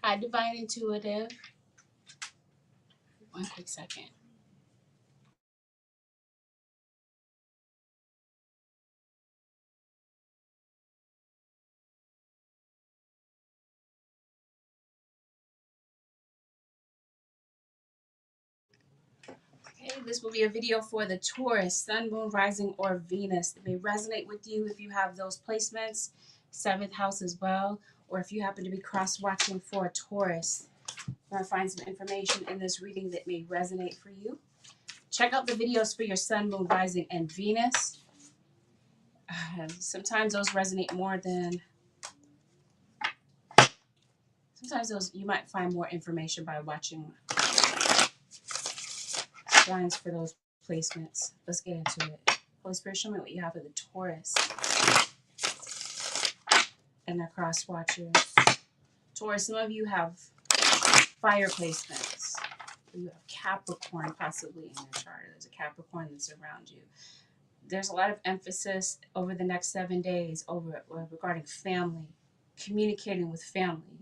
Hi, Divine Intuitive. One quick second. Okay, this will be a video for the Taurus, Sun, Moon, Rising, or Venus. It may resonate with you if you have those placements, 7th house as well, or if you happen to be cross-watching for a Taurus. I'm going to find some information in this reading that may resonate for you. Check out the videos for your Sun, Moon, Rising, and Venus. Sometimes those resonate more than... Sometimes those you might find more information by watching lines for those placements. Let's get into it. Holy Spirit, show me what you have for the Taurus and the cross watchers. Taurus, some of you have fire placements. You have Capricorn possibly in your chart. There's a Capricorn that's around you. There's a lot of emphasis over the next 7 days regarding family, communicating with family.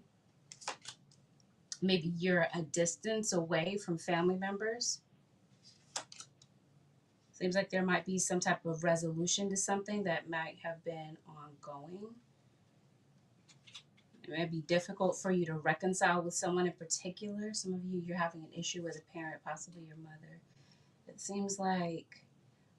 Maybe you're a distance away from family members. Seems like there might be some type of resolution to something that might have been ongoing. It may be difficult for you to reconcile with someone in particular. Some of you, you're having an issue with a parent, possibly your mother. It seems like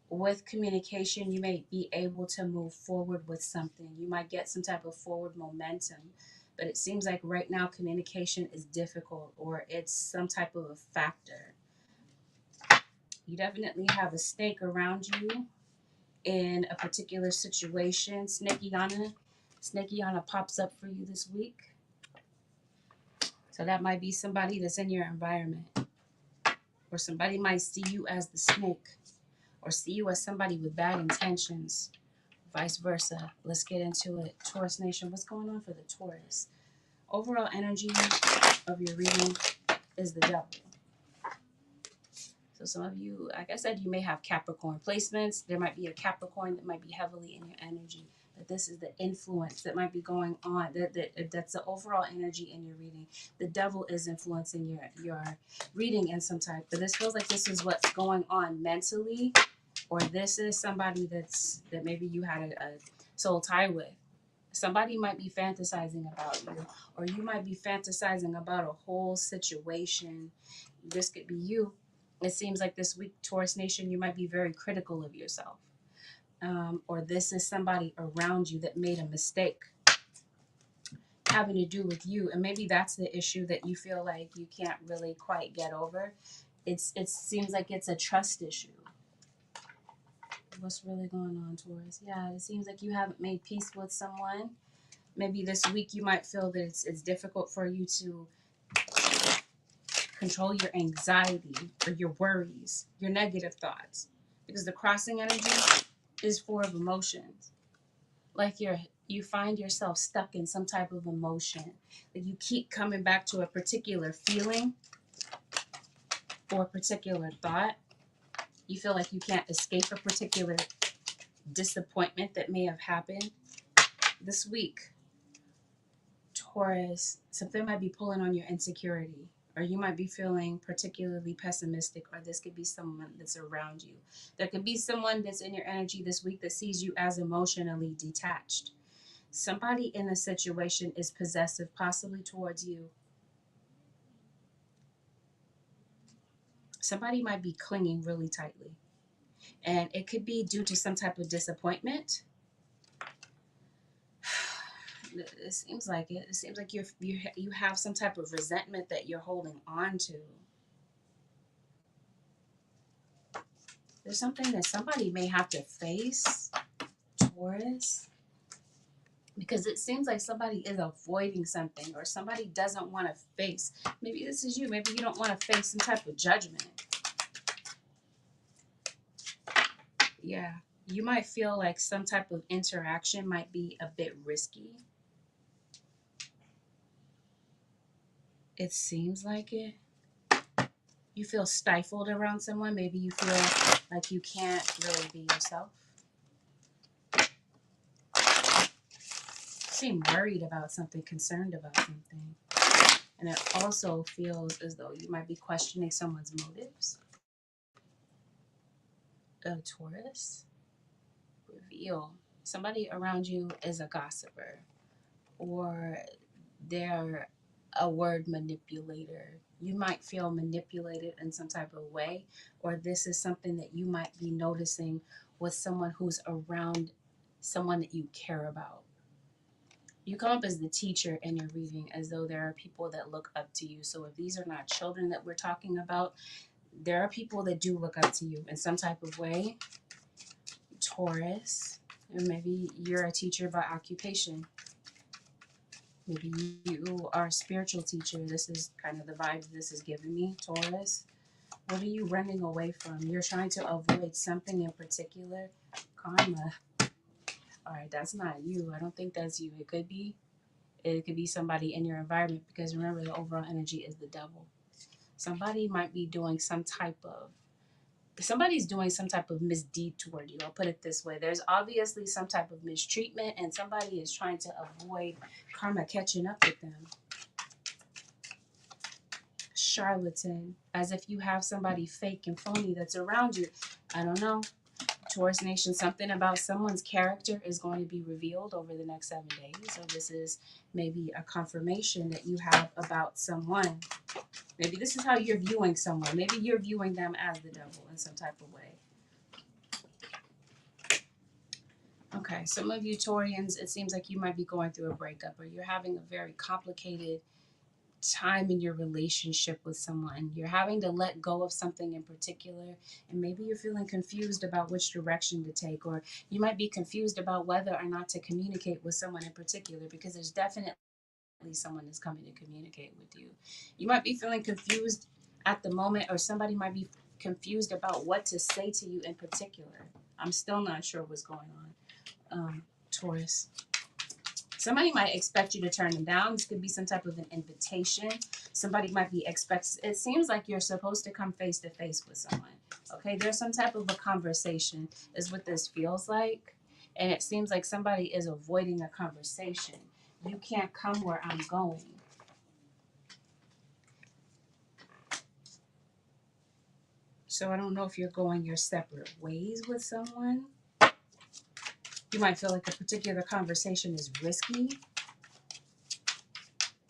with communication, you may be able to move forward with something. You might get some type of forward momentum. But it seems like right now communication is difficult, or it's some type of a factor. You definitely have a snake around you in a particular situation. Snakeana pops up for you this week. So that might be somebody that's in your environment. Or somebody might see you as the snake, or see you as somebody with bad intentions. Vice versa. Let's get into it. Taurus Nation, what's going on for the Taurus? Overall energy of your reading is the Devil. So some of you, like I said, you may have Capricorn placements. There might be a Capricorn that might be heavily in your energy. But this is the influence that might be going on. That's the overall energy in your reading. The Devil is influencing your reading in some type. But this feels like this is what's going on mentally. Or this is somebody that maybe you had a soul tie with. Somebody might be fantasizing about you, or you might be fantasizing about a whole situation. This could be you. It seems like this week, Taurus Nation, you might be very critical of yourself. Or this is somebody around you that made a mistake having to do with you. And maybe that's the issue that you feel like you can't really quite get over. It seems like it's a trust issue. What's really going on, Taurus? Yeah, it seems like you haven't made peace with someone. Maybe this week you might feel that it's difficult for you to control your anxiety or your worries, your negative thoughts. Because the crossing energy is full of emotions. Like you find yourself stuck in some type of emotion. Like you keep coming back to a particular feeling or a particular thought. You feel like you can't escape a particular disappointment that may have happened this week. Taurus, something might be pulling on your insecurity, or you might be feeling particularly pessimistic, or this could be someone that's around you. There could be someone that's in your energy this week that sees you as emotionally detached. Somebody in a situation is possessive, possibly towards you. Somebody might be clinging really tightly, and it could be due to some type of disappointment. It seems like it. It seems like you have some type of resentment that you're holding on to. There's something that somebody may have to face, Taurus, because it seems like somebody is avoiding something, or somebody doesn't want to face. Maybe this is you. Maybe you don't want to face some type of judgment. Yeah, you might feel like some type of interaction might be a bit risky. It seems like it. You feel stifled around someone. Maybe you feel like you can't really be yourself. Seem worried about something, concerned about something. And it also feels as though you might be questioning someone's motives. Taurus, reveal. Somebody around you is a gossiper, or they're a word manipulator. You might feel manipulated in some type of way, or this is something that you might be noticing with someone who's around someone that you care about. You come up as the teacher in your reading, as though there are people that look up to you. So if these are not children that we're talking about, there are people that do look up to you in some type of way. Taurus, and maybe you're a teacher by occupation. Maybe you are a spiritual teacher. This is kind of the vibe this is giving me, Taurus. What are you running away from? You're trying to avoid something in particular. Karma. All right, that's not you. I don't think that's you. It could be. It could be somebody in your environment, because remember, the overall energy is the devil. Somebody might be doing somebody's doing some type of misdeed toward you. I'll put it this way. There's obviously some type of mistreatment, and somebody is trying to avoid karma catching up with them. Charlatan, as if you have somebody fake and phony that's around you. I don't know. Taurus Nation, something about someone's character is going to be revealed over the next 7 days. So this is maybe a confirmation that you have about someone. Maybe this is how you're viewing someone. Maybe you're viewing them as the devil in some type of way. Okay, some of you Taurians, it seems like you might be going through a breakup, or you're having a very complicated time in your relationship with someone. You're having to let go of something in particular, and maybe you're feeling confused about which direction to take, or you might be confused about whether or not to communicate with someone in particular, because there's definitely someone that's coming to communicate with you. You might be feeling confused at the moment, or somebody might be confused about what to say to you in particular. I'm still not sure what's going on, Taurus. Somebody might expect you to turn them down. This could be some type of an invitation. Somebody might be it seems like you're supposed to come face to face with someone. Okay, there's some type of a conversation is what this feels like. And it seems like somebody is avoiding a conversation. You can't come where I'm going. So I don't know if you're going your separate ways with someone. You might feel like a particular conversation is risky.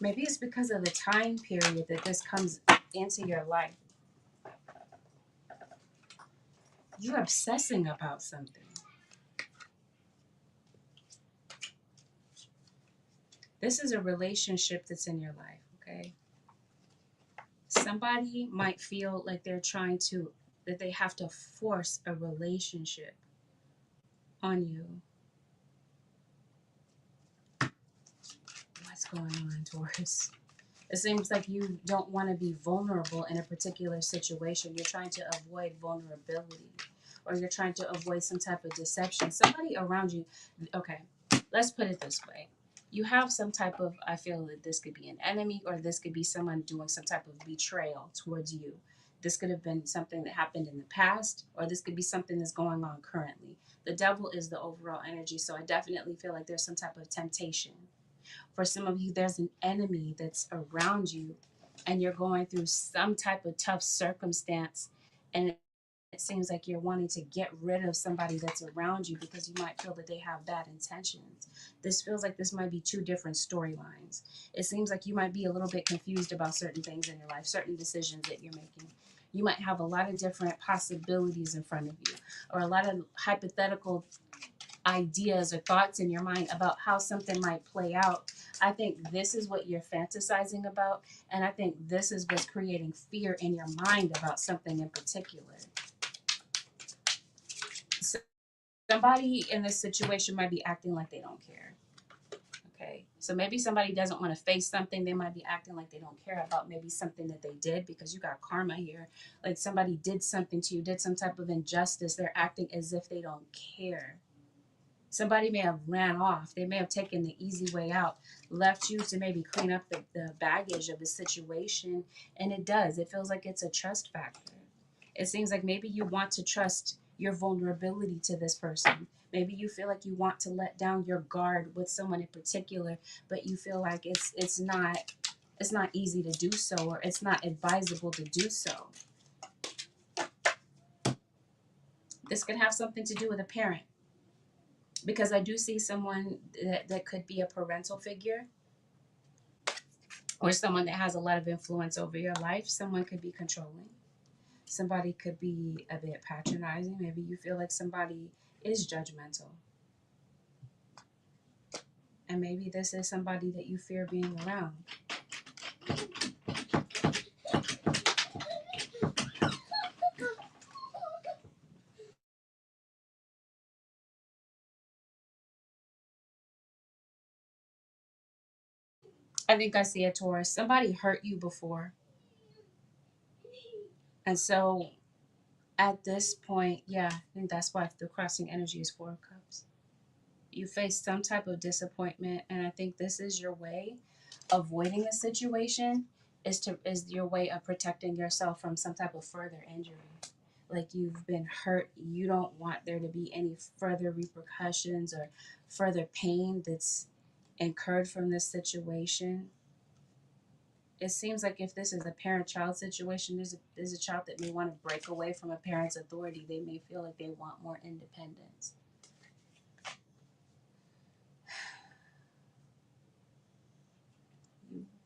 Maybe it's because of the time period that this comes into your life. You're obsessing about something. This is a relationship that's in your life, okay? Somebody might feel like that they have to force a relationship on you. What's going on, Taurus? It seems like you don't want to be vulnerable in a particular situation. You're trying to avoid vulnerability, or you're trying to avoid some type of deception. Somebody around you, okay, let's put it this way. You have some type of, I feel that this could be an enemy, or this could be someone doing some type of betrayal towards you. This could have been something that happened in the past, or this could be something that's going on currently. The devil is the overall energy, so I definitely feel like there's some type of temptation. For some of you, there's an enemy that's around you, and you're going through some type of tough circumstance, and it seems like you're wanting to get rid of somebody that's around you because you might feel that they have bad intentions. This feels like this might be two different storylines. It seems like you might be a little bit confused about certain things in your life, certain decisions that you're making. You might have a lot of different possibilities in front of you, or a lot of hypothetical ideas or thoughts in your mind about how something might play out. I think this is what you're fantasizing about, and I think this is what's creating fear in your mind about something in particular. So somebody in this situation might be acting like they don't care. Okay, so maybe somebody doesn't want to face something. They might be acting like they don't care about maybe something that they did, because you got karma here. Like somebody did something to you, did some type of injustice. They're acting as if they don't care. Somebody may have ran off. They may have taken the easy way out, left you to maybe clean up the baggage of the situation. And it does. It feels like it's a trust factor. It seems like maybe you want to trust your vulnerability to this person. Maybe you feel like you want to let down your guard with someone in particular, but you feel like it's not it's not easy to do so, or it's not advisable to do so. This could have something to do with a parent, because I do see someone that could be a parental figure, or someone that has a lot of influence over your life. Someone could be controlling. Somebody could be a bit patronizing. Maybe you feel like somebody is judgmental. And maybe this is somebody that you fear being around. I think I see a Taurus. Somebody hurt you before. And so at this point, yeah, I think that's why the crossing energy is 4 of Cups. You face some type of disappointment, and I think this is your way of avoiding a situation, is your way of protecting yourself from some type of further injury. Like, you've been hurt, you don't want there to be any further repercussions or further pain that's incurred from this situation. It seems like if this is a parent-child situation, there's a child that may want to break away from a parent's authority. They may feel like they want more independence.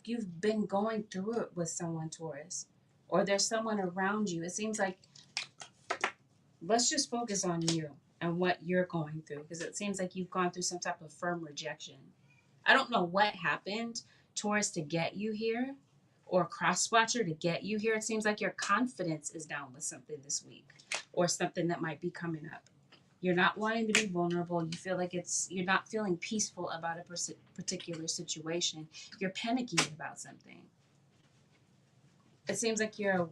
You've been going through it with someone, Taurus, or there's someone around you. It seems like, let's just focus on you and what you're going through, because it seems like you've gone through some type of firm rejection. I don't know what happened, Taurus, to get you here, or cross-watcher to get you here. It seems like your confidence is down with something this week, or something that might be coming up. You're not wanting to be vulnerable. You feel like you're not feeling peaceful about a particular situation. You're panicky about something. It seems like you're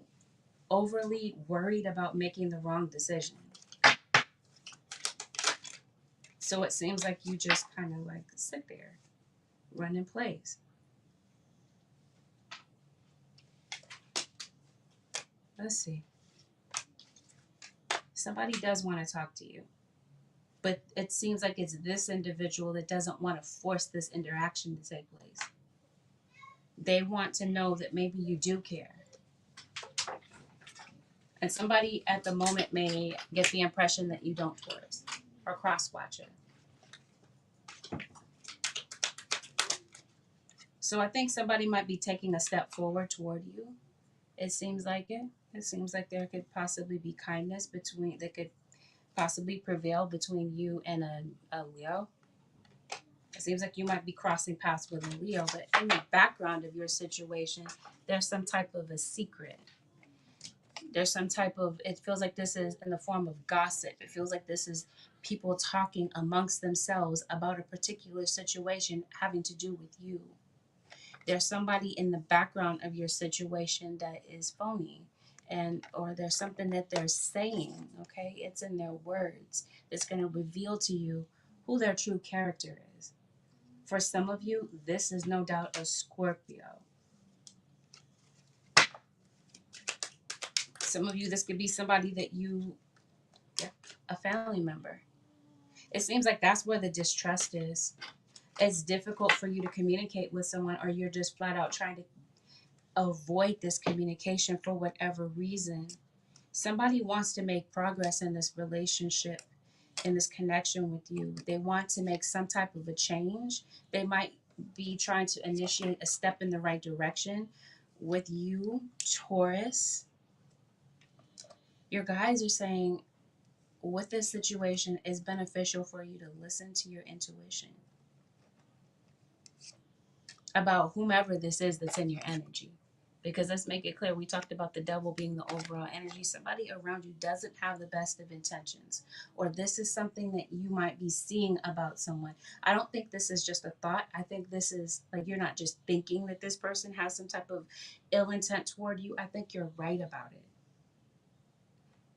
overly worried about making the wrong decision. So it seems like you just kind of like sit there, run in place. Let's see. Somebody does want to talk to you, but it seems like it's this individual that doesn't want to force this interaction to take place. They want to know that maybe you do care. And somebody at the moment may get the impression that you don't, Taurus, or cross-watcher. So I think somebody might be taking a step forward toward you. It seems like it. It seems like there could possibly be kindness that could possibly prevail between you and a Leo. It seems like you might be crossing paths with a Leo, but in the background of your situation, there's some type of a secret. There's some type of, it feels like this is in the form of gossip. It feels like this is people talking amongst themselves about a particular situation having to do with you. There's somebody in the background of your situation that is phony, or there's something that they're saying, okay? It's in their words that's going to reveal to you who their true character is. For some of you, this is no doubt a Scorpio. Some of you, this could be somebody that a family member. It seems like that's where the distrust is. It's difficult for you to communicate with someone, or you're just flat out trying to avoid this communication for whatever reason. Somebody wants to make progress in this relationship, in this connection with you. They want to make some type of a change. They might be trying to initiate a step in the right direction with you, Taurus. Your guides are saying, with this situation, it's beneficial for you to listen to your intuition about whomever this is that's in your energy. Because let's make it clear, we talked about the devil being the overall energy. Somebody around you doesn't have the best of intentions, or this is something that you might be seeing about someone. I don't think this is just a thought. I think this is like, you're not just thinking that this person has some type of ill intent toward you. I think you're right about it.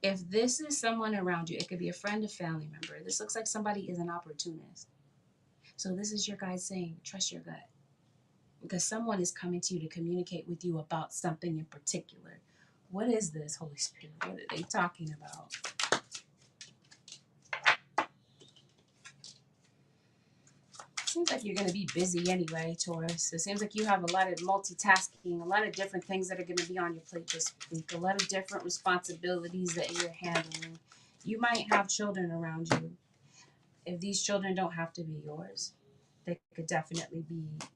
If this is someone around you, it could be a friend, a family member. This looks like somebody is an opportunist. So this is your guide saying, trust your gut. Because someone is coming to you to communicate with you about something in particular. What is this, Holy Spirit? What are they talking about? seems like you're going to be busy anyway, Taurus. It seems like you have a lot of multitasking, a lot of different things that are going to be on your plate this week, a lot of different responsibilities that you're handling. You might have children around you. If these children don't have to be yours, they could definitely be, like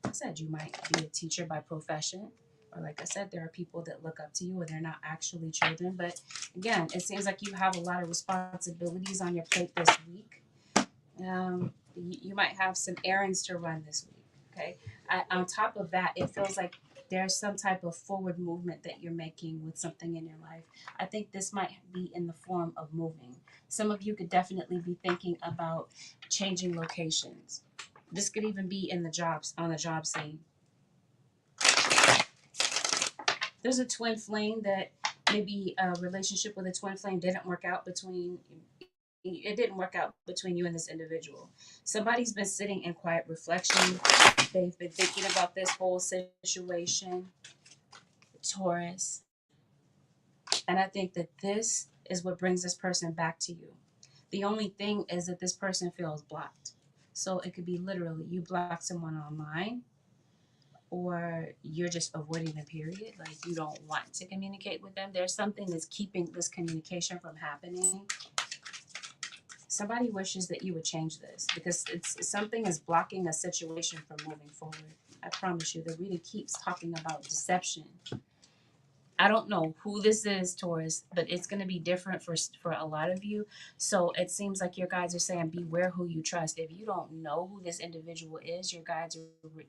I said, you might be a teacher by profession. Or like I said, there are people that look up to you or they're not actually children. But again, it seems like you have a lot of responsibilities on your plate this week. You might have some errands to run this week. Okay. On top of that, it feels like there's some type of forward movement that you're making with something in your life. I think this might be in the form of moving. Some of you could definitely be thinking about changing locations. This could even be in the jobs, on the job scene. There's a twin flame that maybe a relationship with a twin flame didn't work out between you and this individual. Somebody's been sitting in quiet reflection. They've been thinking about this whole situation, Taurus. And I think that this is what brings this person back to you. The only thing is that this person feels blocked. So it could be literally you block someone online, or you're just avoiding them, period. Like you don't want to communicate with them. There's something that's keeping this communication from happening. Somebody wishes that you would change this because it's something is blocking a situation from moving forward. I promise you, the reading keeps talking about deception. I don't know who this is, Taurus, but it's going to be different for a lot of you. So it seems like your guides are saying, beware who you trust. If you don't know who this individual is, your guides are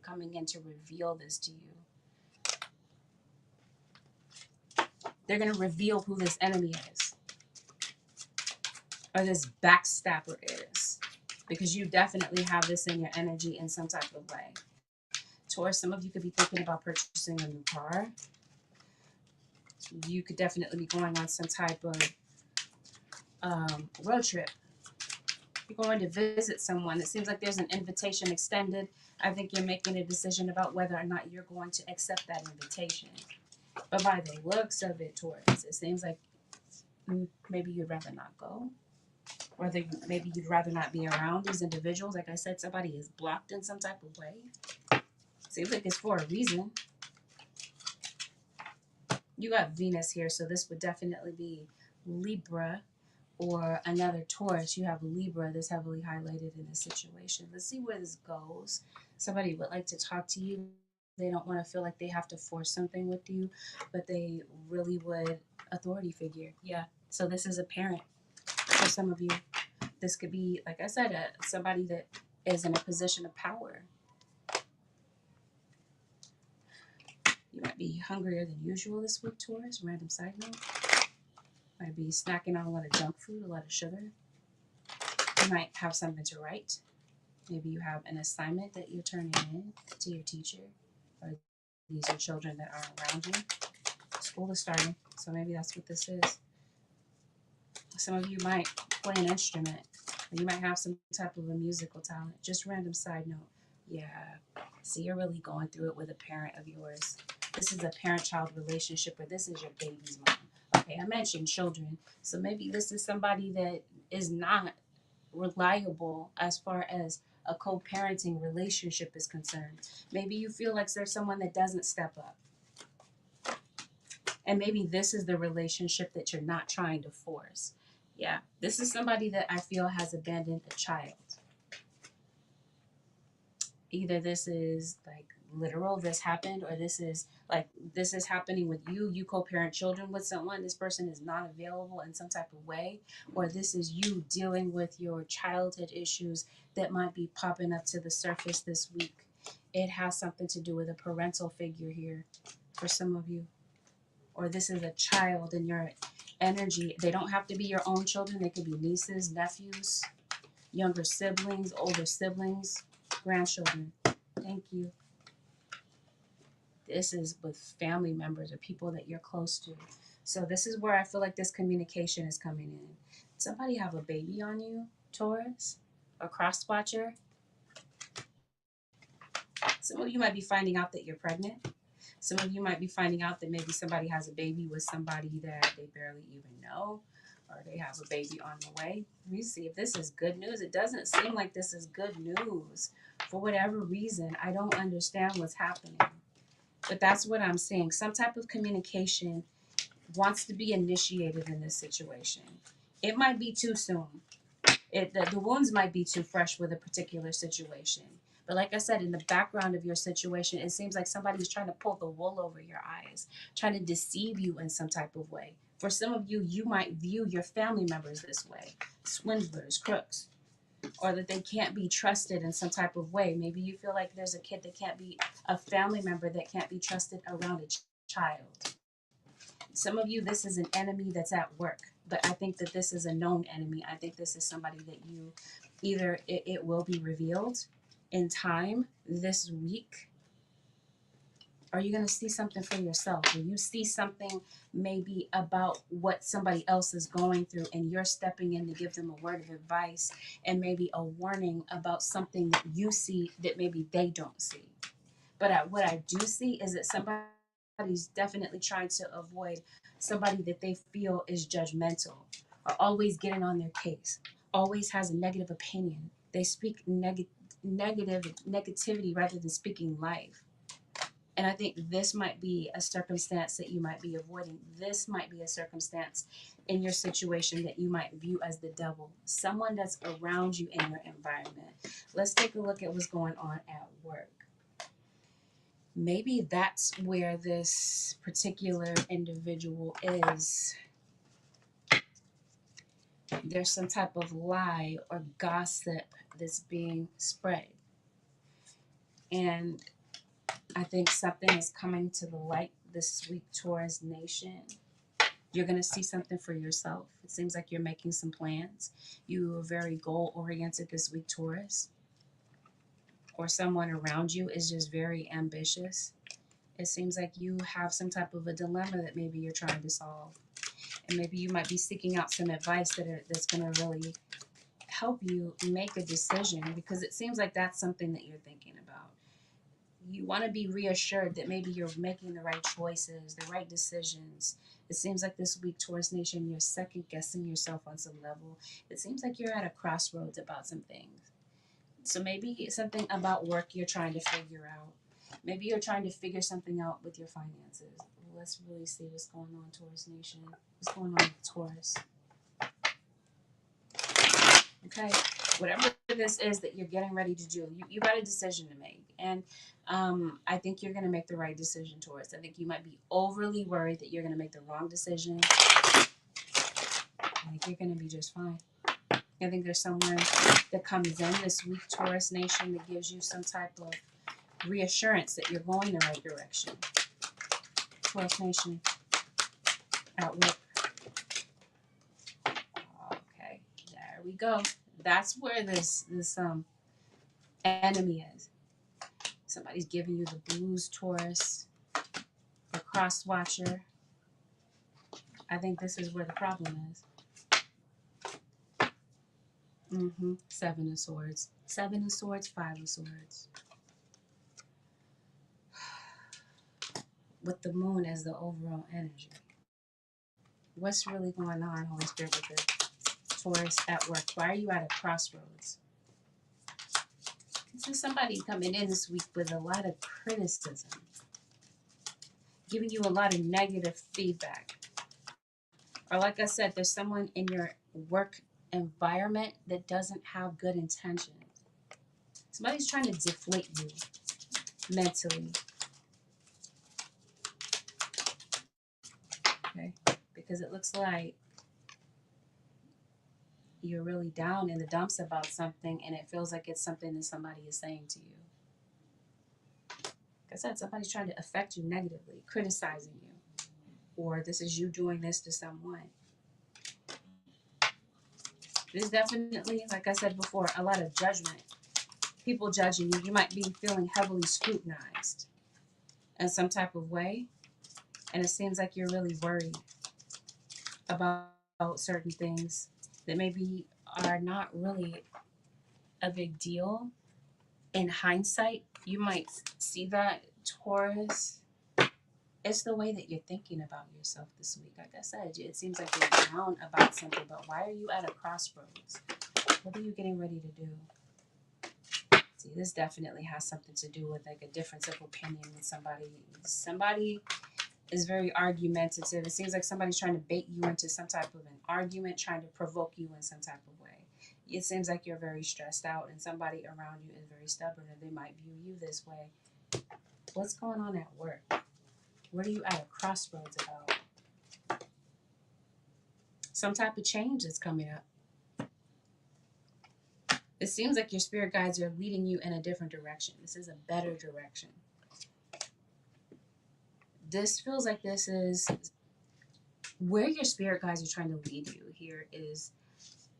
coming in to reveal this to you. They're going to reveal who this enemy is, or this backstabber is, because you definitely have this in your energy in some type of way. Taurus, some of you could be thinking about purchasing a new car. You could definitely be going on some type of road trip. You're going to visit someone. It seems like there's an invitation extended. I think you're making a decision about whether or not you're going to accept that invitation. But by the looks of it, Taurus, it seems like maybe you'd rather not go. Or maybe you'd rather not be around these individuals. Like I said, somebody is blocked in some type of way. Seems like it's for a reason. You got Venus here, so this would definitely be Libra or another Taurus. You have Libra that's heavily highlighted in this situation. Let's see where this goes. Somebody would like to talk to you. They don't want to feel like they have to force something with you, but they really would. Authority figure. Yeah. So this is a parent for some of you. This could be, like I said, somebody that is in a position of power. You might be hungrier than usual this week, Taurus. Random side note. Might be snacking on a lot of junk food, a lot of sugar. You might have something to write. Maybe you have an assignment that you're turning in to your teacher, or these are children that are around you. School is starting, so maybe that's what this is. Some of you might play an instrument, or you might have some type of a musical talent. Just random side note. Yeah, see, you're really going through it with a parent of yours. This is a parent-child relationship, or this is your baby's mom. Okay, I mentioned children, so maybe this is somebody that is not reliable as far as a co-parenting relationship is concerned. Maybe you feel like there's someone that doesn't step up. And maybe this is the relationship that you're not trying to force. Yeah, this is somebody that I feel has abandoned a child. Either this is like literal, this happened, or this is happening with you. You co-parent children with someone. This person is not available in some type of way, or this is you dealing with your childhood issues that might be popping up to the surface this week. It has something to do with a parental figure here for some of you. Or this is a child in your energy. They don't have to be your own children. They could be nieces, nephews, younger siblings, older siblings, grandchildren. Thank you. This is with family members or people that you're close to. So this is where I feel like this communication is coming in. Somebody have a baby on you, Taurus, a cross watcher. Some of you might be finding out that you're pregnant. Some of you might be finding out that maybe somebody has a baby with somebody that they barely even know. or they have a baby on the way. We see if this is good news. It doesn't seem like this is good news. For whatever reason, I don't understand what's happening. But that's what I'm seeing. Some type of communication wants to be initiated in this situation. It might be too soon. The wounds might be too fresh with a particular situation. But like I said, in the background of your situation, it seems like somebody's trying to pull the wool over your eyes, trying to deceive you in some type of way. For some of you, you might view your family members this way, swindlers, crooks, or that they can't be trusted in some type of way. Maybe you feel like there's a kid that can't be, a family member that can't be trusted around a child. Some of you, this is an enemy that's at work, but I think that this is a known enemy. I think this is somebody that you either it will be revealed in time this week, or you're going to see something for yourself, or you see something maybe about what somebody else is going through, and you're stepping in to give them a word of advice and maybe a warning about something that you see that maybe they don't see. But what I do see is that somebody's definitely trying to avoid somebody that they feel is judgmental, or always getting on their case, always has a negative opinion. They speak negativity rather than speaking life. And I think this might be a circumstance that you might be avoiding. This might be a circumstance in your situation that you might view as the devil, someone that's around you in your environment. Let's take a look at what's going on at work. Maybe that's where this particular individual is. There's some type of lie or gossip that's being spread. And I think something is coming to the light this week, Taurus Nation. You're going to see something for yourself. It seems like you're making some plans. You are very goal-oriented this week, Taurus. Or someone around you is just very ambitious. It seems like you have some type of a dilemma that maybe you're trying to solve. And maybe you might be seeking out some advice that's going to really help you make a decision, because it seems like that's something that you're thinking about. You want to be reassured that maybe you're making the right choices, the right decisions. It seems like this week, Taurus Nation, you're second guessing yourself on some level. It seems like you're at a crossroads about some things. So maybe something about work you're trying to figure out. Maybe you're trying to figure something out with your finances. Let's really see what's going on, Taurus Nation. What's going on with Taurus? Okay, whatever this is that you're getting ready to do, you got a decision to make. And I think you're going to make the right decision, Taurus. I think you might be overly worried that you're going to make the wrong decision. I think you're going to be just fine. I think there's someone that comes in this week, Taurus Nation, that gives you some type of reassurance that you're going the right direction. Taurus Nation at work. Okay, there we go. That's where this enemy is. Somebody's giving you the blues, Taurus, the cross watcher. I think this is where the problem is. Seven of Swords. Seven of Swords, Five of Swords. With the moon as the overall energy. What's really going on, Holy Spirit, with the Taurus at work? Why are you at a crossroads? This is somebody coming in this week with a lot of criticism, giving you a lot of negative feedback. Or like I said, there's someone in your work environment that doesn't have good intentions. Somebody's trying to deflate you mentally. Okay? Because it looks like you're really down in the dumps about something, and it feels like it's something that somebody is saying to you. Like I said, somebody's trying to affect you negatively, criticizing you. Or this is you doing this to someone. There's definitely, like I said before, a lot of judgment. People judging you. You might be feeling heavily scrutinized in some type of way. And it seems like you're really worried about certain things that maybe are not really a big deal. In hindsight, you might see that, Taurus. It's the way that you're thinking about yourself this week. Like I said, it seems like you're down about something, but why are you at a crossroads? What are you getting ready to do? See, this definitely has something to do with like a difference of opinion with somebody. Somebody is very argumentative. It seems like somebody's trying to bait you into some type of an argument, trying to provoke you in some type of way. It seems like you're very stressed out and somebody around you is very stubborn and they might view you this way. What's going on at work? What are you at a crossroads about? Some type of change is coming up. It seems like your spirit guides are leading you in a different direction. This is a better direction. This feels like this is where your spirit guides are trying to lead you here is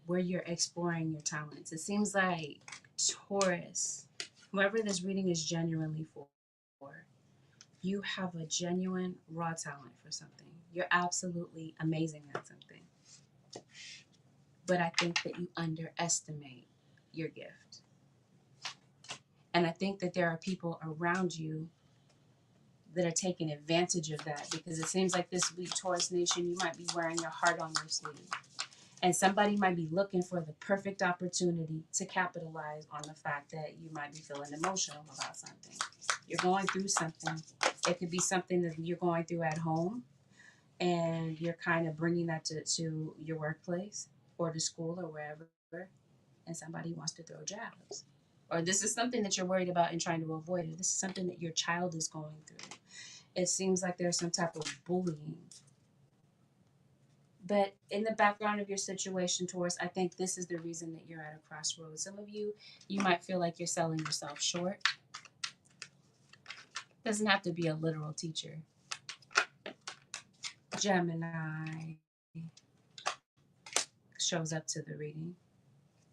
where you're exploring your talents. It seems like Taurus, whoever this reading is genuinely for, you have a genuine raw talent for something. You're absolutely amazing at something. But I think that you underestimate your gift. And I think that there are people around you that are taking advantage of that, because it seems like this week, Taurus Nation, you might be wearing your heart on your sleeve. And somebody might be looking for the perfect opportunity to capitalize on the fact that you might be feeling emotional about something. You're going through something. It could be something that you're going through at home, and you're kind of bringing that to your workplace or to school or wherever, and somebody wants to throw jabs. Or this is something that you're worried about and trying to avoid it. This is something that your child is going through. It seems like there's some type of bullying. But in the background of your situation, Taurus, I think this is the reason that you're at a crossroads. Some of you, you might feel like you're selling yourself short. Doesn't have to be a literal teacher. Gemini shows up to the reading.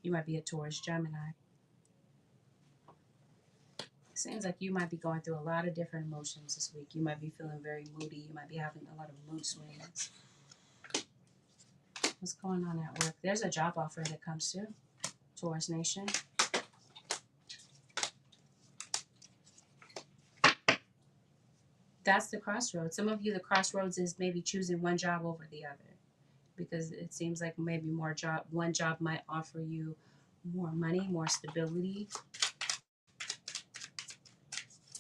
You might be a Taurus Gemini. It seems like you might be going through a lot of different emotions this week. You might be feeling very moody. You might be having a lot of mood swings. What's going on at work? There's a job offer that comes through, Taurus Nation. That's the crossroads. Some of you, the crossroads is maybe choosing one job over the other, because it seems like maybe one job might offer you more money, more stability.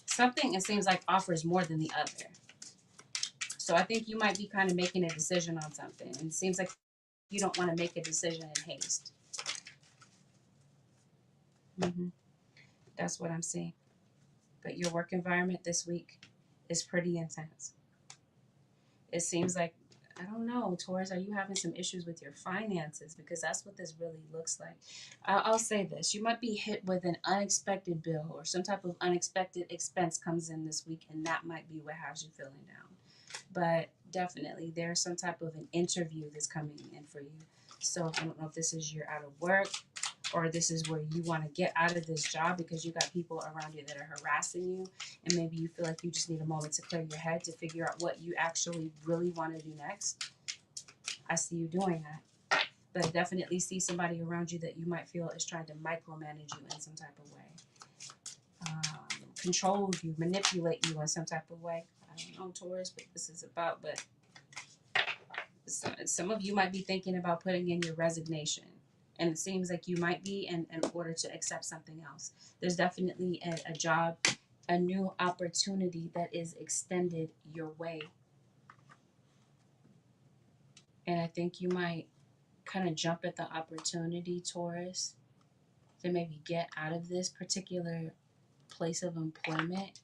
Something, it seems like, offers more than the other. So I think you might be kind of making a decision on something, and it seems like you don't want to make a decision in haste. That's what I'm seeing. But your work environment this week is pretty intense. It seems like, I don't know, Taurus, are you having some issues with your finances? Because that's what this really looks like. I'll say this. You might be hit with an unexpected bill, or some type of unexpected expense comes in this week, and that might be what has you feeling down. But definitely there's some type of an interview that's coming in for you. So I don't know if this is you're out of work, or this is where you want to get out of this job because you got people around you that are harassing you, and maybe you feel like you just need a moment to clear your head to figure out what you actually really want to do next. I see you doing that. But I definitely see somebody around you that you might feel is trying to micromanage you in some type of way. Control you, manipulate you in some type of way. I don't know, Taurus, what this is about, but some of you might be thinking about putting in your resignation. And it seems like you might be in order to accept something else. There's definitely a job, a new opportunity that is extended your way. And I think you might kind of jump at the opportunity, Taurus, to maybe get out of this particular place of employment.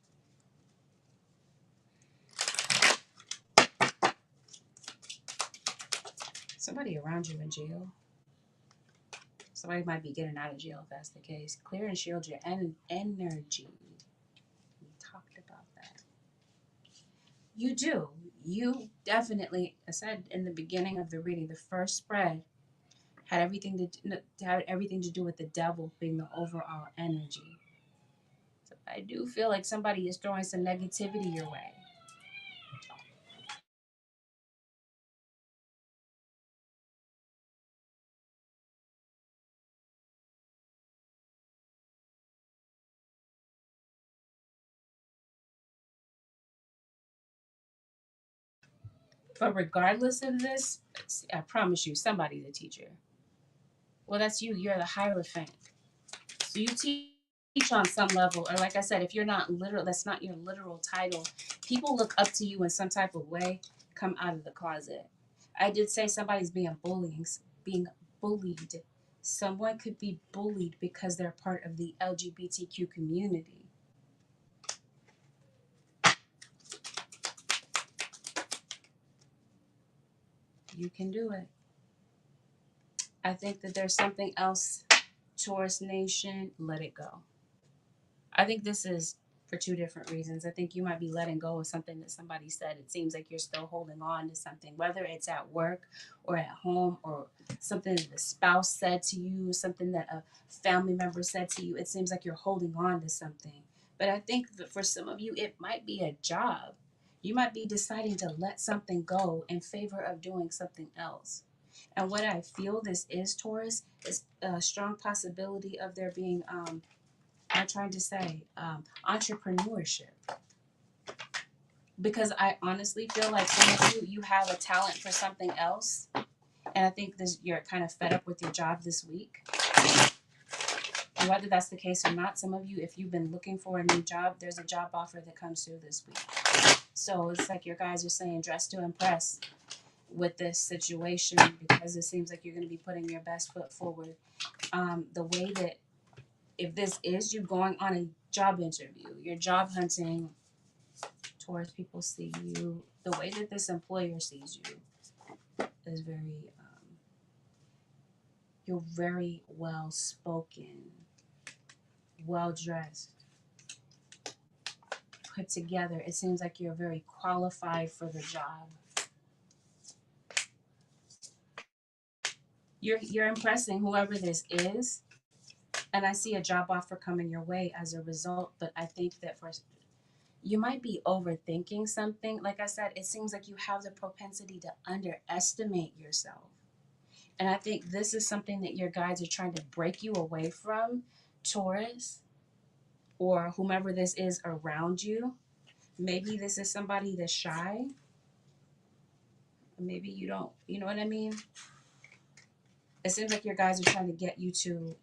Somebody around you in jail. Somebody might be getting out of jail if that's the case. Clear and shield your energy. We talked about that. You do. You definitely, I said in the beginning of the reading, the first spread had everything to do with the devil being the overall energy. So I do feel like somebody is throwing some negativity your way. But regardless of this, I promise you, somebody's a teacher. Well, that's you. You're the Hierophant. So you teach on some level. Or like I said, if you're not literal, that's not your literal title. People look up to you in some type of way. Come out of the closet. I did say somebody's being bullied. Someone could be bullied because they're part of the LGBTQ community. You can do it. I think that there's something else, Taurus Nation, let it go. I think this is for two different reasons. I think you might be letting go of something that somebody said. It seems like you're still holding on to something, whether it's at work or at home or something that the spouse said to you, something that a family member said to you. It seems like you're holding on to something. But I think that for some of you, it might be a job. You might be deciding to let something go in favor of doing something else. And what I feel this is, Taurus, is a strong possibility of there being I'm trying to say entrepreneurship, because I honestly feel like some of you have a talent for something else, and I think this you're kind of fed up with your job this week. And whether that's the case or not, some of you, if you've been looking for a new job, there's a job offer that comes through this week. So it's like your guys are saying dress to impress with this situation, because it seems like you're going to be putting your best foot forward. The way that if this is you going on a job interview, you're job hunting, Taurus, people see you, the way that this employer sees you is very, you're very well spoken, well dressed, put together. It seems like you're very qualified for the job. You're impressing whoever this is, and I see a job offer coming your way as a result. But I think that for you might be overthinking something. Like I said, it seems like you have the propensity to underestimate yourself. And I think this is something that your guides are trying to break you away from, Taurus, or whomever this is around you. Maybe this is somebody that's shy. Maybe you don't, you know what I mean? It seems like your guides are trying to get you to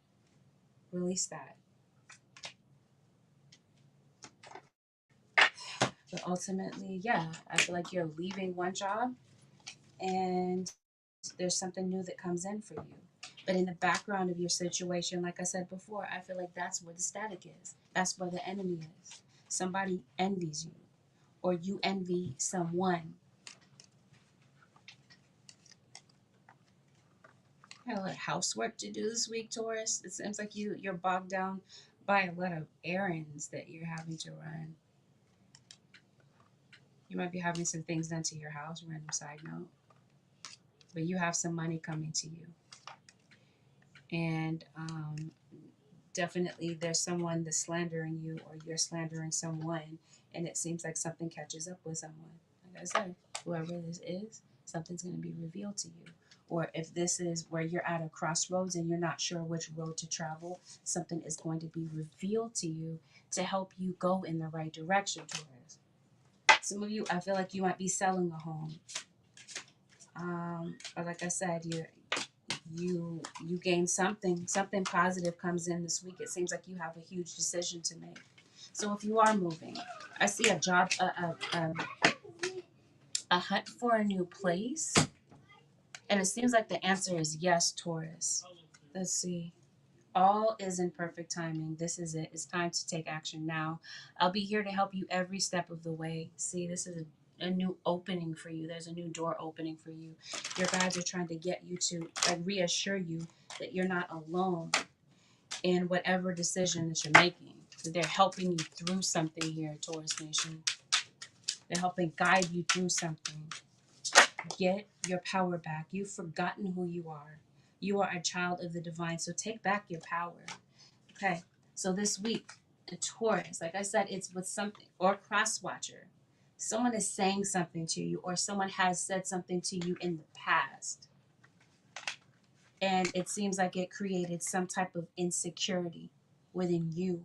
release that. But ultimately, yeah, I feel like you're leaving one job and there's something new that comes in for you. But in the background of your situation, like I said before, I feel like that's where the static is. That's where the enemy is. Somebody envies you, or you envy someone. I have a lot of housework to do this week, Taurus. It seems like you're bogged down by a lot of errands that you're having to run. You might be having some things done to your house, random side note. But you have some money coming to you. And definitely there's someone that's slandering you, or you're slandering someone, and it seems like something catches up with someone. Like I said, whoever this is, something's going to be revealed to you. Or if this is where you're at a crossroads and you're not sure which road to travel, something is going to be revealed to you to help you go in the right direction, Taurus. Some of you, I feel like you might be selling a home. Or like I said, you gain something positive comes in this week. It seems like you have a huge decision to make. So if you are moving, I see a job, a hunt for a new place, and it seems like the answer is yes, Taurus. Let's see. All is in perfect timing. This is it. It's time to take action now. I'll be here to help you every step of the way. See, this is a new opening for you. There's a new door opening for you. Your guides are trying to get you to reassure you that you're not alone in whatever decision that you're making. That they're helping you through something here, Taurus Nation. They're helping guide you through something. Get your power back. You've forgotten who you are. You are a child of the divine, so take back your power. Okay, so this week, the Taurus, like I said, it's with something, or cross watcher. Someone is saying something to you, or someone has said something to you in the past. And it seems like it created some type of insecurity within you,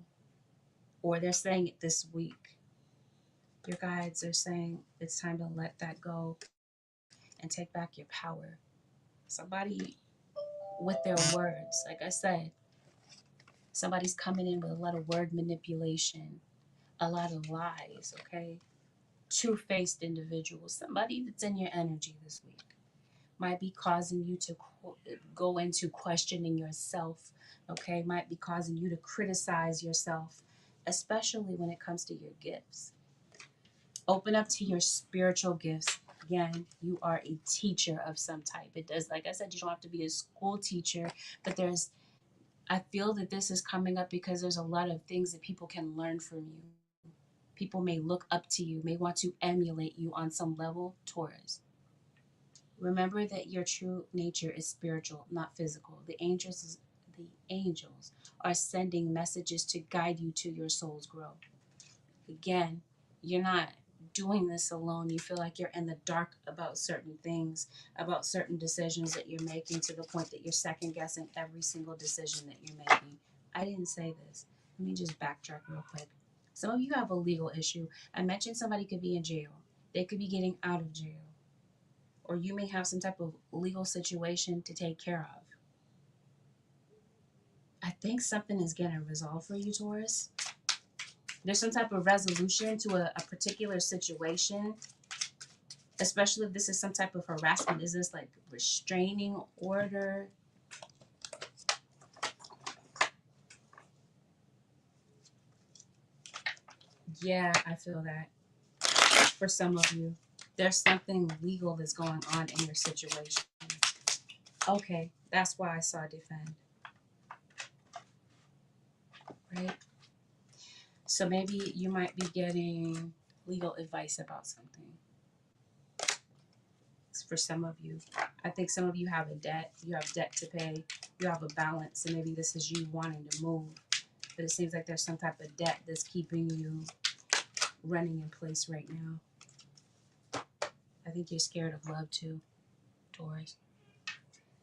or they're saying it this week. Your guides are saying it's time to let that go. and take back your power. Somebody with their words, like I said, somebody's coming in with a lot of word manipulation, a lot of lies, okay? Two-faced individuals, somebody that's in your energy this week might be causing you to go into questioning yourself, okay? Might be causing you to criticize yourself, especially when it comes to your gifts. Open up to your spiritual gifts. Again, you are a teacher of some type. It does, like I said, you don't have to be a school teacher, but I feel that this is coming up because there's a lot of things that people can learn from you. People may look up to you, may want to emulate you on some level, Taurus. Remember that your true nature is spiritual, not physical. The angels are sending messages to guide you to your soul's growth. Again, you're not doing this alone. You feel like you're in the dark about certain things, about certain decisions that you're making, to the point that you're second guessing every single decision that you're making. I didn't say this. Let me just backtrack real quick. Some of you have a legal issue. I mentioned somebody could be in jail. They could be getting out of jail. Or you may have some type of legal situation to take care of. I think something is getting resolved for you, Taurus. There's some type of resolution to a particular situation, especially if this is some type of harassment. Is this like restraining order? Yeah, I feel that. For some of you, there's something legal that's going on in your situation. Okay, that's why I saw defend. Right? So maybe you might be getting legal advice about something. For some of you, I think some of you have a debt. You have debt to pay. You have a balance, and maybe this is you wanting to move, but it seems like there's some type of debt that's keeping you running in place right now. I think you're scared of love too, Taurus.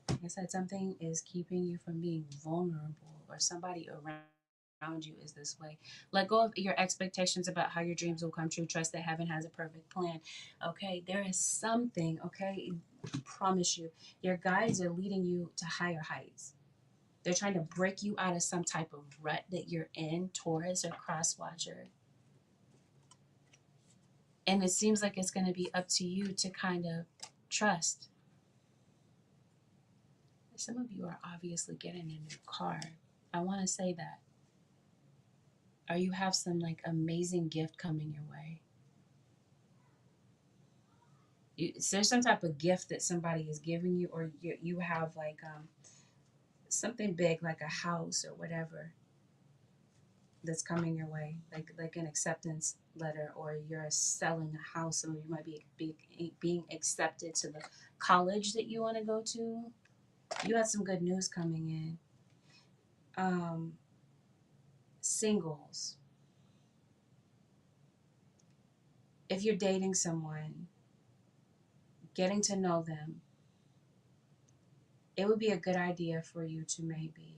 Like I said, something is keeping you from being vulnerable, or somebody around you is this way. Let go of your expectations about how your dreams will come true. Trust that heaven has a perfect plan. Okay, there is something, okay? I promise you, your guides are leading you to higher heights. They're trying to break you out of some type of rut that you're in, Taurus or cross watcher. And it seems like it's going to be up to you to kind of trust. Some of you are obviously getting a new car. I want to say that. Or you have some like amazing gift coming your way. There's some type of gift that somebody is giving you, or you have like something big like a house or whatever that's coming your way, like an acceptance letter, or you're selling a house. Some of you might be being accepted to the college that you want to go to. You had some good news coming in. Singles. If you're dating someone, getting to know them, it would be a good idea for you to maybe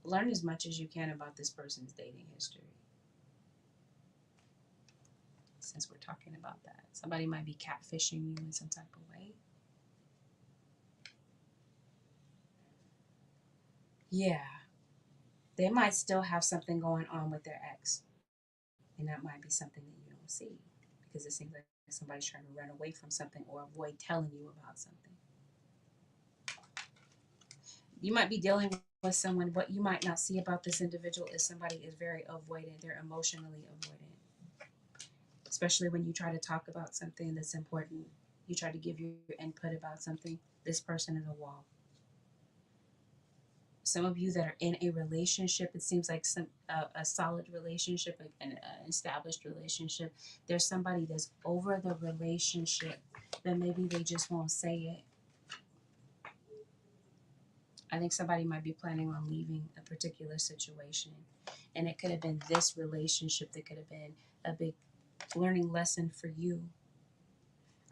learn as much as you can about this person's dating history. Since we're talking about that, somebody might be catfishing you in some type of way. Yeah, they might still have something going on with their ex, and that might be something that you don't see, because it seems like somebody's trying to run away from something or avoid telling you about something. You might be dealing with someone. What you might not see about this individual is somebody is very avoidant. They're emotionally avoidant, especially when you try to talk about something that's important. You try to give your input about something. This person is a wall. Some of you that are in a relationship, it seems like a solid relationship, like an established relationship. There's somebody that's over the relationship, but maybe they just won't say it. I think somebody might be planning on leaving a particular situation, and it could have been this relationship that could have been a big learning lesson for you.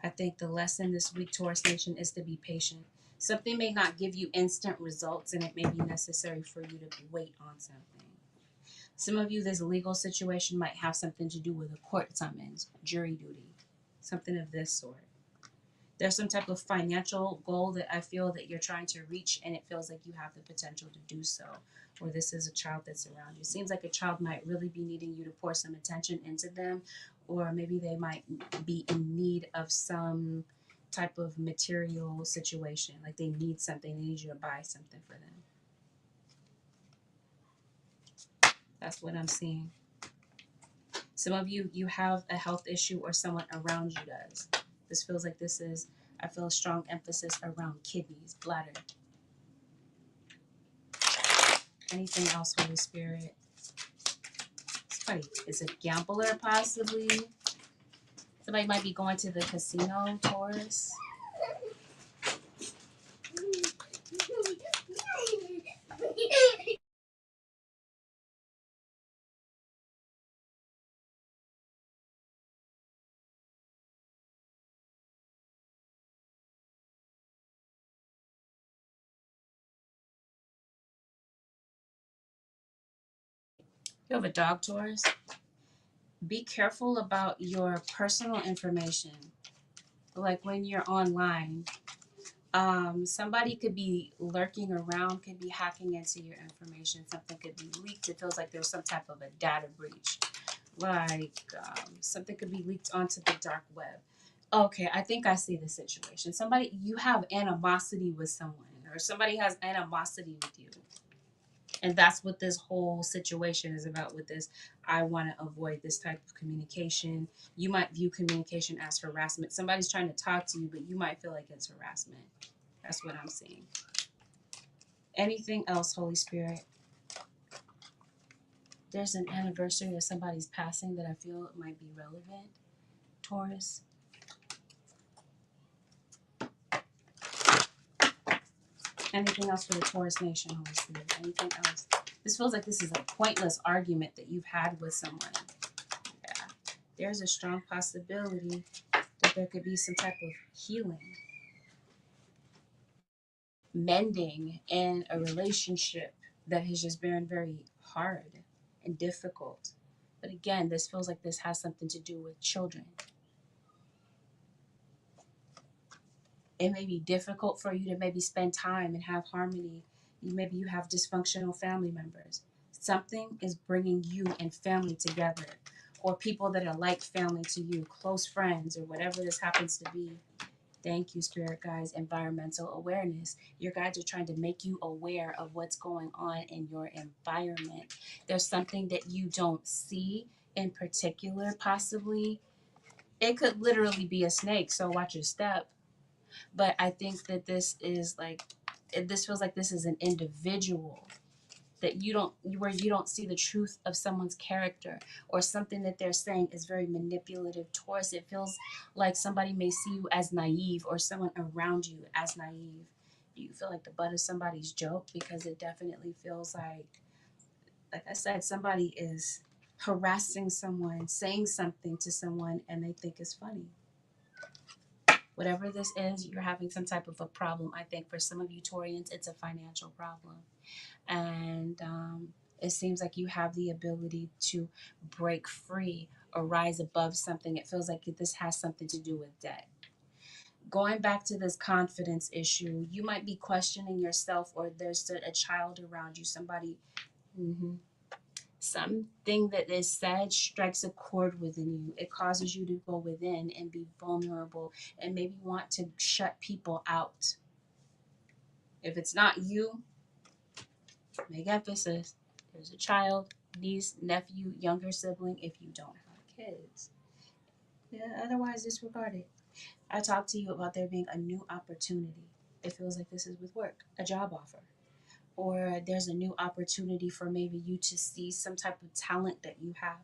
I think the lesson this week, Taurus Nation, is to be patient. Something may not give you instant results, and it may be necessary for you to wait on something. Some of you, this legal situation might have something to do with a court summons, jury duty, something of this sort. There's some type of financial goal that I feel that you're trying to reach, and it feels like you have the potential to do so. Or this is a child that's around you. It seems like a child might really be needing you to pour some attention into them, or maybe they might be in need of some type of material situation. Like they need something, they need you to buy something for them. That's what I'm seeing. Some of you, you have a health issue or someone around you does. This feels like this is, I feel a strong emphasis around kidneys, bladder. Anything else, Holy Spirit? Somebody is a gambler, possibly. Somebody might be going to the casino, Taurus. You have a dog, Taurus. Be careful about your personal information. Like when you're online, somebody could be lurking around, could be hacking into your information. Something could be leaked. It feels like there's some type of a data breach. Like something could be leaked onto the dark web. Okay, I think I see the situation. Somebody, you have animosity with someone, or somebody has animosity with you. And that's what this whole situation is about with this. I want to avoid this type of communication. You might view communication as harassment. Somebody's trying to talk to you, but you might feel like it's harassment. That's what I'm seeing. Anything else, Holy Spirit? There's an anniversary of somebody's passing that I feel might be relevant. Taurus. Anything else for the Taurus nation, Holy Spirit? Anything else? This feels like this is a pointless argument that you've had with someone. Yeah. There's a strong possibility that there could be some type of healing, mending in a relationship that has just been very hard and difficult. But again, this feels like this has something to do with children. It may be difficult for you to maybe spend time and have harmony. Maybe you have dysfunctional family members. Something is bringing you and family together, or people that are like family to you, close friends, or whatever this happens to be. Thank you, Spirit Guides. Environmental awareness. Your guides are trying to make you aware of what's going on in your environment. There's something that you don't see in particular, possibly. It could literally be a snake, so watch your step. But I think that this is like, this feels like this is an individual that where you don't see the truth of someone's character, or something that they're saying is very manipulative towards. It feels like somebody may see you as naive, or someone around you as naive. Do you feel like the butt of somebody's joke? Because it definitely feels like I said, somebody is harassing someone, saying something to someone, and they think it's funny. Whatever this is, you're having some type of a problem. I think for some of you Taurians, it's a financial problem. And it seems like you have the ability to break free or rise above something. It feels like this has something to do with debt. Going back to this confidence issue, you might be questioning yourself, or there's a child around you, somebody. Something that is said strikes a chord within you. It causes you to go within and be vulnerable and maybe want to shut people out. If it's not you, make emphasis. There's a child, niece, nephew, younger sibling if you don't have kids. Yeah, otherwise, disregard it. I talked to you about there being a new opportunity. It feels like this is with work, a job offer. Or there's a new opportunity for maybe you to see some type of talent that you have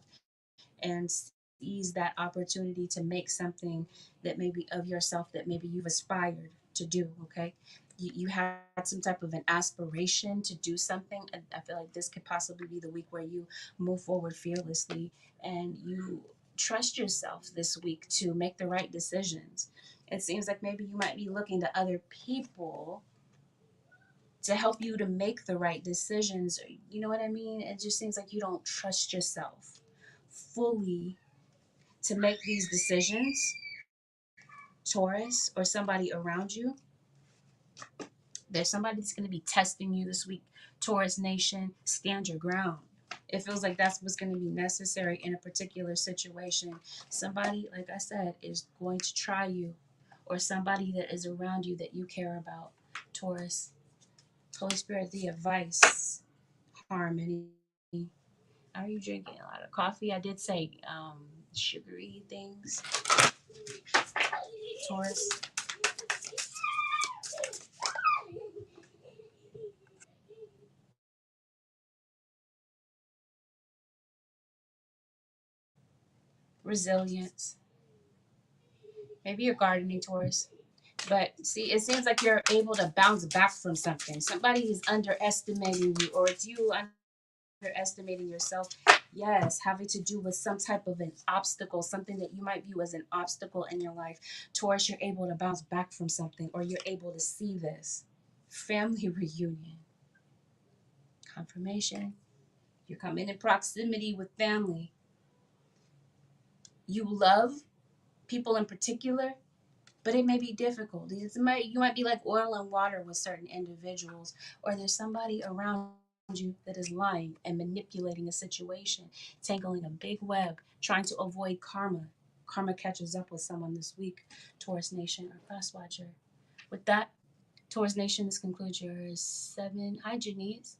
and seize that opportunity to make something that maybe of yourself that maybe you've aspired to do. Okay, you had some type of an aspiration to do something, and I feel like this could possibly be the week where you move forward fearlessly and you trust yourself this week to make the right decisions. It seems like maybe you might be looking to other people to help you to make the right decisions. You know what I mean? It just seems like you don't trust yourself fully to make these decisions. Taurus, or somebody around you. There's somebody that's going to be testing you this week. Taurus Nation, stand your ground. It feels like that's what's going to be necessary in a particular situation. Somebody, like I said, is going to try you, or somebody that is around you that you care about. Taurus, Holy Spirit, the advice, harmony. Are you drinking a lot of coffee? I did say sugary things. Taurus. Resilience. Maybe you're gardening, Taurus. But see, it seems like you're able to bounce back from something. Somebody is underestimating you, or it's you underestimating yourself. Yes, having to do with some type of an obstacle, something that you might view as an obstacle in your life. Taurus, you're able to bounce back from something, or you're able to see this. Family reunion. Confirmation. You're coming in proximity with family. You love people in particular, but it may be difficult. You might be like oil and water with certain individuals, or there's somebody around you that is lying and manipulating a situation, tangling a big web, trying to avoid karma. Karma catches up with someone this week. Taurus Nation or Cross Watcher. With that, Taurus Nation, this concludes your 7. Hi, Janice.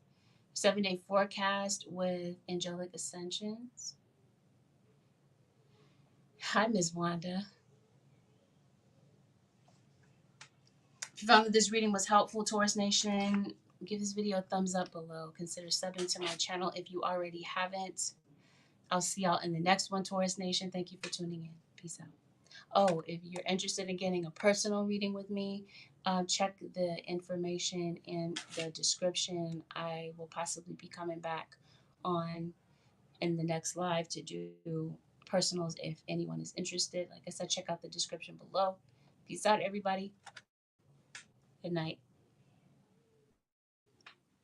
7-day forecast with Angelic Ascensions. Hi, Ms. Wanda. If you found that this reading was helpful, Taurus Nation, give this video a thumbs up below. Consider subbing to my channel if you already haven't. I'll see y'all in the next one, Taurus Nation. Thank you for tuning in. Peace out. Oh, if you're interested in getting a personal reading with me, check the information in the description. I will possibly be coming back on in the next live to do personals if anyone is interested. Like I said, check out the description below. Peace out, everybody. Good night.